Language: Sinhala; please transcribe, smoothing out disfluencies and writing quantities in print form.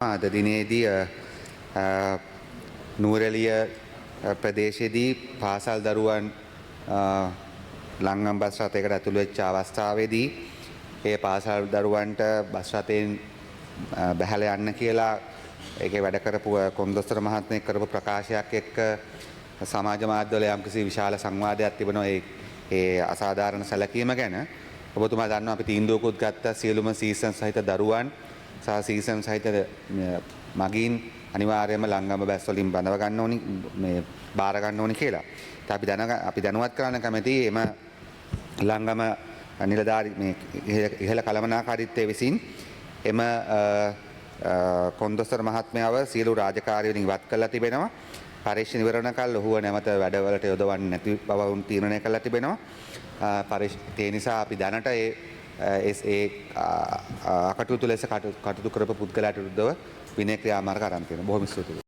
අද දිනේදී නුවරඑළිය ප්‍රදේශයේදී පාසල් දරුවන් ලංගම් බස් රථයකට ඇතුළු වෙච්ච අවස්ථාවේදී ඒ පාසල් දරුවන්ට බස් රථයෙන් බැහැලා යන්න කියලා ඒකේ වැඩ කරපු කොන්දොස්තර මහත්මයෙක් කරපු ප්‍රකාශයක් එක්ක සමාජ මාධ්‍යවල යම්කිසි විශාල සංවාදයක් තිබෙනවා ඒ අසාධාරණ සැලකීම ගැන. ඔබතුමා දන්නවා අපි තීන්දුවකුත් ගත්තා සියලුම සීසන් සහිත දරුවන් සහ සීසන් සහිත මගීන් අනිවාර්යයෙන්ම ලංගම බැස් වලින් බඳව ගන්න ඕනි මේ බාර ගන්න ඕනි කියලා. අපි දැනුවත් කරන්න කැමතියි එම ලංගම නිලධාරි මේ ඉහළ කළමනාකාරීත්වයේ විසින් එම කොන්දොස්තර මහත්මයාව සියලු රාජකාරී වලින් ඉවත් කරලා තිබෙනවා. පරීක්ෂණ ඉවර වෙනකල් ඔහුව නැවත වැඩවලට යොදවන්නේ නැති බව උන් තීරණය කරලා තිබෙනවා. ඒ නිසා අපි දැනට ඒ අකටයුතු ලෙස කටයුතු කරපු පුද්ගලයාට විරුද්ධව විනය ක්‍රියාමාර්ග ආරම්භ කරනවා. බොහොම ස්තුතියි.